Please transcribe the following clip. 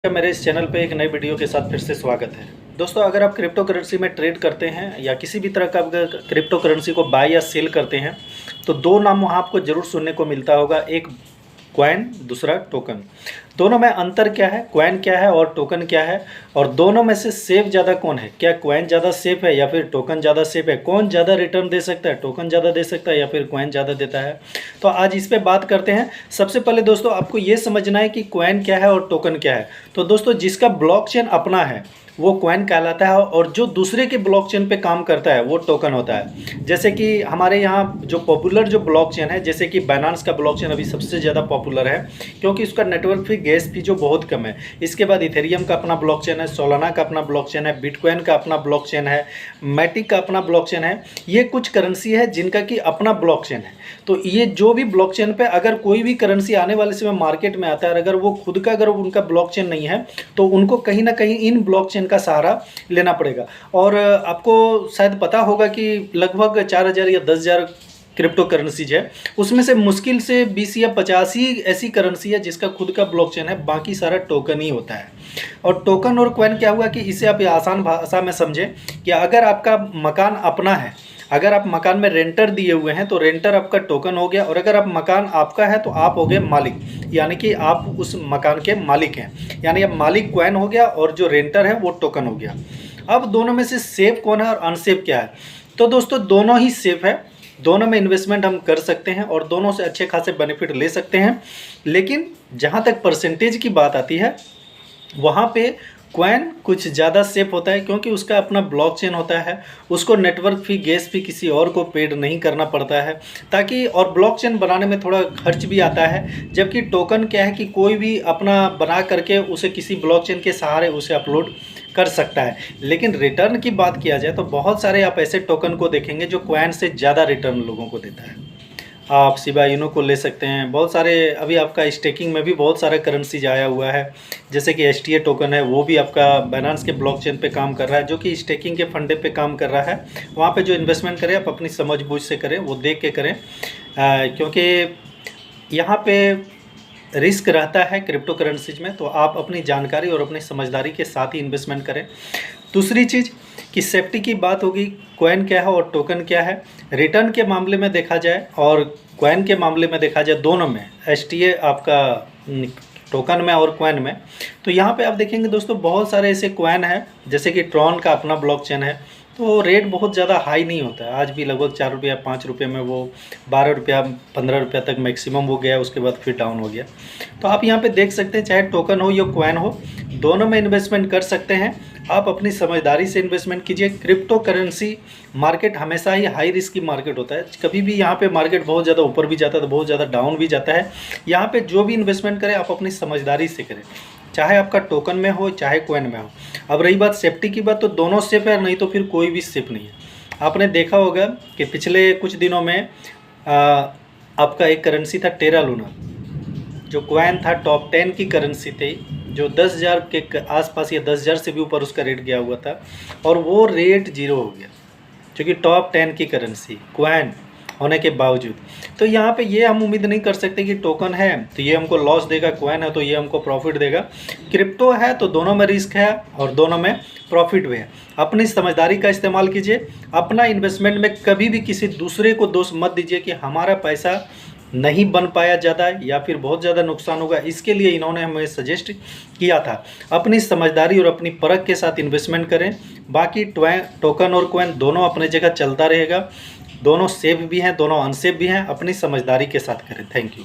मेरे इस चैनल पे एक नई वीडियो के साथ फिर से स्वागत है। दोस्तों, अगर आप क्रिप्टो करेंसी में ट्रेड करते हैं या किसी भी तरह का अगर क्रिप्टो करेंसी को बाय या सेल करते हैं तो दो नाम वहाँ आपको ज़रूर सुनने को मिलता होगा, एक कॉइन, दूसरा टोकन। दोनों में अंतर क्या है, कॉइन क्या है और टोकन क्या है, और दोनों में से सेफ ज़्यादा कौन है? क्या कॉइन ज़्यादा सेफ है या फिर टोकन ज़्यादा सेफ है? कौन ज़्यादा रिटर्न दे सकता है, टोकन ज़्यादा दे सकता है या फिर कॉइन ज़्यादा देता है? तो आज इस पे बात करते हैं। सबसे पहले दोस्तों आपको ये समझना है कि कॉइन क्या है और टोकन क्या है। तो दोस्तों, जिसका ब्लॉकचेन अपना है वो कॉइन कहलाता है और जो दूसरे के ब्लॉकचेन पे काम करता है वो टोकन होता है। जैसे कि हमारे यहाँ जो पॉपुलर जो ब्लॉकचेन है, जैसे कि बाइनेंस का ब्लॉकचेन अभी सबसे ज़्यादा पॉपुलर है क्योंकि उसका नेटवर्क फी, गैस फी जो बहुत कम है। इसके बाद इथेरियम का अपना ब्लॉकचेन है, सोलाना का अपना ब्लॉकचेन है, बिटकॉइन का अपना ब्लॉकचेन है, मैटिक का अपना ब्लॉकचेन है। ये कुछ करेंसी है जिनका कि अपना ब्लॉकचेन है। तो ये जो भी ब्लॉकचेन पे अगर कोई भी करेंसी आने वाले समय मार्केट में आता है और अगर वो खुद का अगर उनका ब्लॉकचेन नहीं है तो उनको कहीं ना कहीं इन ब्लॉकचेन का सहारा लेना पड़ेगा। और आपको शायद पता होगा कि लगभग 4,000 या 10,000 क्रिप्टो करेंसीज है, उसमें से मुश्किल से 20 या 50 ही ऐसी करेंसी है जिसका खुद का ब्लॉकचेन है, बाकी सारा टोकन ही होता है। और टोकन और कॉइन क्या हुआ कि इसे आप आसान भाषा में समझें कि अगर आपका मकान अपना है, अगर आप मकान में रेंटर दिए हुए हैं तो रेंटर आपका टोकन हो गया, और अगर आप मकान आपका है तो आप हो गए मालिक, यानी कि आप उस मकान के मालिक हैं, यानी अब मालिक कॉइन हो गया और जो रेंटर है वो टोकन हो गया। अब दोनों में से सेफ कौन है और अनसेफ क्या है? तो दोस्तों दोनों ही सेफ है, दोनों में इन्वेस्टमेंट हम कर सकते हैं और दोनों से अच्छे खासे बेनिफिट ले सकते हैं। लेकिन जहाँ तक परसेंटेज की बात आती है वहाँ पे कॉइन कुछ ज़्यादा सेफ होता है क्योंकि उसका अपना ब्लॉकचेन होता है, उसको नेटवर्क फी, गैस फी किसी और को पेड नहीं करना पड़ता है ताकि, और ब्लॉकचेन बनाने में थोड़ा खर्च भी आता है। जबकि टोकन क्या है कि कोई भी अपना बना करके उसे किसी ब्लॉकचेन के सहारे उसे अपलोड कर सकता है। लेकिन रिटर्न की बात किया जाए तो बहुत सारे आप ऐसे टोकन को देखेंगे जो कॉइन से ज़्यादा रिटर्न लोगों को देता है। आप शिबा इनू को ले सकते हैं, बहुत सारे अभी आपका स्टेकिंग में भी बहुत सारा करेंसीज आया हुआ है, जैसे कि एसटीए टोकन है, वो भी आपका बाइनेंस के ब्लॉकचेन पे काम कर रहा है, जो कि स्टेकिंग के फंडे पे काम कर रहा है। वहाँ पे जो इन्वेस्टमेंट करें आप अपनी समझ बूझ से करें, वो देख के करें, क्योंकि यहाँ पे रिस्क रहता है क्रिप्टो करेंसीज में, तो आप अपनी जानकारी और अपनी समझदारी के साथ ही इन्वेस्टमेंट करें। दूसरी चीज़ कि सेफ्टी की बात होगी, कॉइन क्या है और टोकन क्या है। रिटर्न के मामले में देखा जाए और कॉइन के मामले में देखा जाए, दोनों में एसटीए आपका टोकन में और कॉइन में, तो यहाँ पे आप देखेंगे दोस्तों बहुत सारे ऐसे कॉइन है, जैसे कि ट्रॉन का अपना ब्लॉकचेन है, तो रेट बहुत ज़्यादा हाई नहीं होता है। आज भी लगभग 4 रुपया 5 रुपये में वो 12 रुपया 15 रुपया तक मैक्सिमम वो गया, उसके बाद फिर डाउन हो गया। तो आप यहाँ पे देख सकते हैं, चाहे टोकन हो या कॉइन हो, दोनों में इन्वेस्टमेंट कर सकते हैं। आप अपनी समझदारी से इन्वेस्टमेंट कीजिए। क्रिप्टो करेंसी मार्केट हमेशा ही हाई रिस्क की मार्केट होता है, कभी भी यहाँ पे मार्केट बहुत ज़्यादा ऊपर भी जाता है तो बहुत ज़्यादा डाउन भी जाता है। यहाँ पे जो भी इन्वेस्टमेंट करें आप अपनी समझदारी से करें, चाहे आपका टोकन में हो चाहे कॉइन में हो। अब रही बात सेफ्टी की बात, तो दोनों सेफ है, नहीं तो फिर कोई भी सेफ नहीं है। आपने देखा होगा कि पिछले कुछ दिनों में आपका एक करेंसी था टेरा लूना, जो कॉइन था, टॉप 10 की करेंसी थी, जो 10,000 के आसपास या 10,000 से भी ऊपर उसका रेट गया हुआ था, और वो रेट 0 हो गया, क्योंकि टॉप 10 की करेंसी कॉइन होने के बावजूद। तो यहाँ पे ये हम उम्मीद नहीं कर सकते कि टोकन है तो ये हमको लॉस देगा, कॉइन है तो ये हमको प्रॉफिट देगा। क्रिप्टो है तो दोनों में रिस्क है और दोनों में प्रॉफिट भी है। अपनी समझदारी का इस्तेमाल कीजिए। अपना इन्वेस्टमेंट में कभी भी किसी दूसरे को दोष मत दीजिए कि हमारा पैसा नहीं बन पाया ज़्यादा या फिर बहुत ज़्यादा नुकसान होगा। इसके लिए इन्होंने हमें सजेस्ट किया था। अपनी समझदारी और अपनी परख के साथ इन्वेस्टमेंट करें। बाकी टोकन और कॉइन दोनों अपने जगह चलता रहेगा, दोनों सेफ भी हैं, दोनों अनसेफ भी हैं। अपनी समझदारी के साथ करें। Thank you.